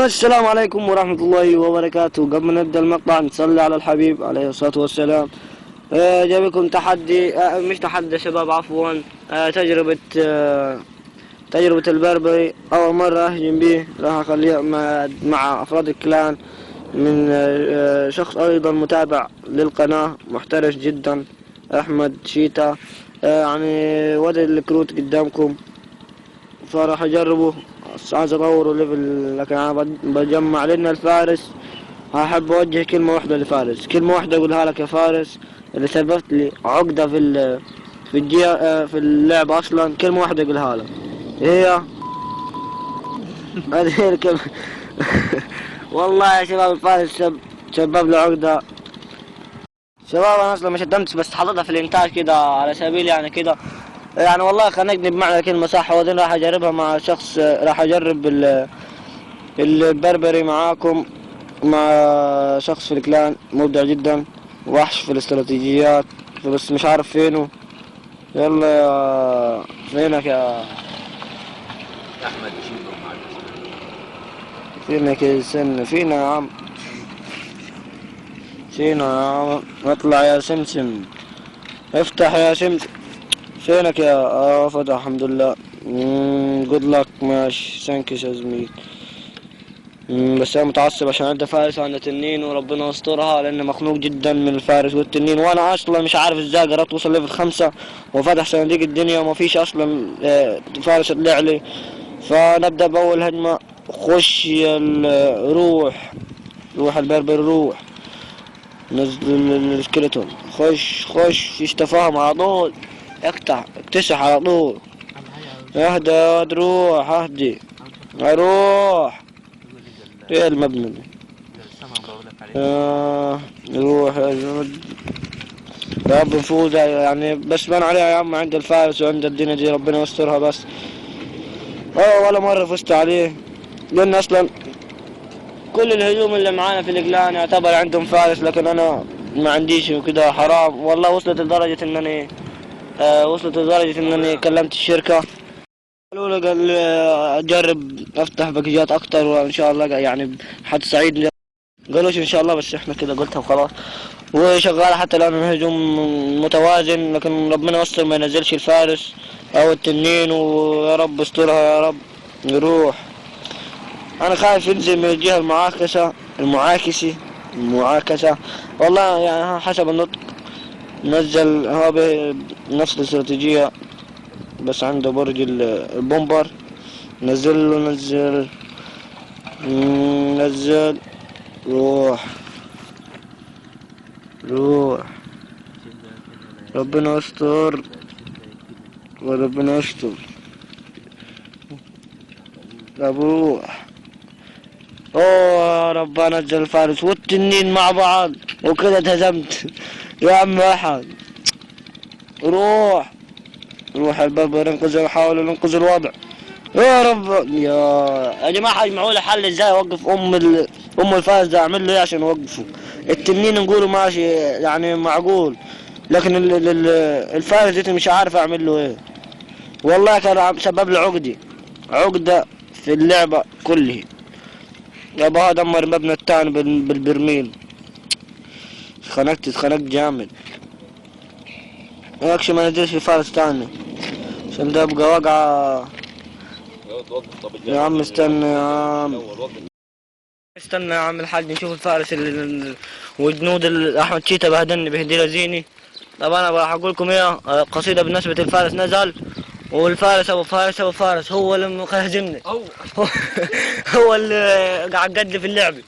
السلام عليكم ورحمة الله وبركاته. قبل ما نبدأ المقطع نصلي على الحبيب عليه الصلاة والسلام. جايبكم تحدي، مش تحدي يا شباب، عفوا. تجربة البربري. أول مرة أهجم به، راح أخليها مع أفراد الكلان من شخص أيضا متابع للقناة محترف جدا، أحمد شيتا. يعني وضع الكروت قدامكم، فراح أجربه. عايز أطوره ليفل، لكن أنا بجمع لنا الفارس. أحب أوجه كلمة واحدة لفارس، كلمة واحدة أقولها لك يا فارس اللي سببت لي عقدة في اللعب أصلا. كلمة واحدة أقولها لك، هي هذه هي الكلمة. والله يا شباب الفارس سبب لي عقدة. شباب أنا أصلا مش قدمت، بس حطيتها في الإنتاج كده على سبيل يعني كده، يعني والله خلينا بمعنى الكلمة صح. وبعدين راح أجربها مع شخص، راح أجرب البربري معاكم مع شخص في الكلان مبدع جدا، وحش في الاستراتيجيات، بس مش عارف فينه. يلا يا فينك يا احمد شيبه مع فينك يا سن، فينا يا عم، فينا يا عم، اطلع يا سمسم، افتح يا سمسم. فينك يا فتح؟ الحمد لله. جود لك، ماشي، ثانكس يا زميل. بس انا متعصب عشان عندي فارس وعندي تنين، وربنا يسترها لان مخنوق جدا من الفارس والتنين. وانا اصلا مش عارف ازاي قررت اوصل ليفل 5 وفتح صناديق الدنيا وما فيش اصلا فارس طلع لي. فنبدا باول هجمه. خش روح البربر، روح نزل السكيلتون. خش يستفاهم على طول، اكتسح على طول. اهدى روح، اهدي اروح. ايه المبنى ده؟ روح يا جود، يا رب نفوز يعني. بس بان عليها يا عم، عند الفارس وعند الدنيا دي ربنا يسترها. بس ولا مرة فزت عليه، لأن أصلا كل الهجوم اللي معانا في الإقلان يعتبر عندهم فارس، لكن أنا ما عنديش وكده. حرام والله. وصلت لدرجة إنني كلمت الشركة، قالوا لي قال أجرب أفتح باكجات أكتر وإن شاء الله يعني حد سعيد. قالوش ان شاء الله، بس احنا كده قلتها وخلاص. وشغال حتى الان الهجوم متوازن، لكن ربنا يستر ما ينزلش الفارس او التنين، ويا رب استرها يا رب. يروح. انا خايف ينزل من الجهة المعاكسة. والله يعني حسب النطق نزل هو بنفس الاستراتيجية، بس عنده برج البومبر. نزل روح ربنا يستر وربنا يستر. روح. اوه ربنا نزل الفارس والتنين مع بعض وكده اتهزمت. يا عم احد، روح الباب ننقذ، نحاول ننقذ الوضع. يا رب يا جماعة، اجمعوا لي حل ازاي اوقف ام الفارس ده. اعمل له ايه عشان اوقفه؟ التنين نقوله ماشي يعني معقول، لكن الفارس ده مش عارف اعمل له ايه. والله كان سبب لي عقدة في اللعبة كلها. يابا دمر المبنى التاني بالبرميل. اتخنقت جامد. يكشي ما نزلش في فارس تاني عشان ده يبقى وقعة. يا عم استنى يا عم، استنى يا عم الحاج نشوف الفارس وجنود احمد شيتا بهدلني بهدلة زيني. طب انا راح اقول لكم ايه قصيدة بالنسبة للفارس. نزل والفارس ابو فارس هو اللي هزمني. هو اللي قاعد قد في اللعبة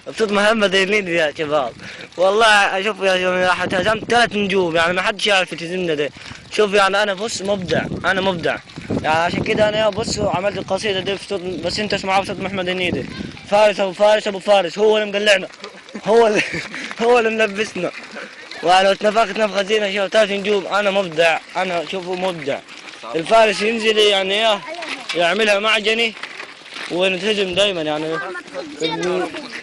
بصوت محمد الهنيدي يا شباب. والله اشوف يا شباب هزمت 3 نجوم، يعني ما حدش يعرف يتهزمنا ده. شوف يعني انا بص مبدع يعني. عشان كده انا بص عملت القصيدة دي في صوت، بس انت اسمعها بصوت محمد الهنيدي. فارس ابو فارس هو اللي مقلعنا، هو اللي هو اللي ملبسنا. ولو اتنفخت نفخة زينة شوف 3 نجوم. انا مبدع، انا شوفه مبدع. الفارس ينزل يعني ايه يعملها معجني ونتهزم دايما يعني.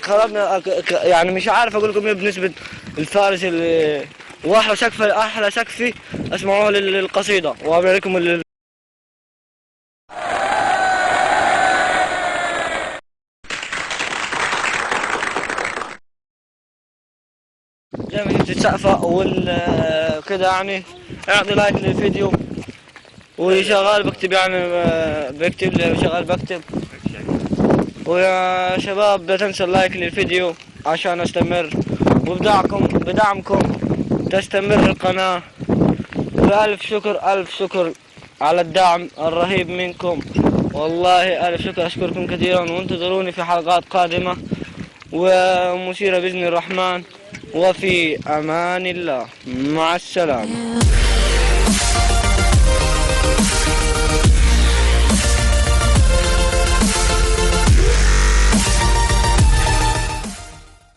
خرجنا يعني مش عارف اقول لكم ايه بنسبة الفارس اللي واحلى سقفي اسمعوه للقصيدة وأوريكم زي ما شفت السقفة كده يعني. اعطي لايك للفيديو، وشغال بكتب يعني بكتب لي شغال بكتب. ويا شباب لا تنسى اللايك للفيديو عشان استمر، بدعمكم تستمر القناة. وألف شكر ألف شكر على الدعم الرهيب منكم، والله ألف شكر، أشكركم كثيرا. وانتظروني في حلقات قادمة ومثيرة بإذن الرحمن، وفي أمان الله، مع السلامة.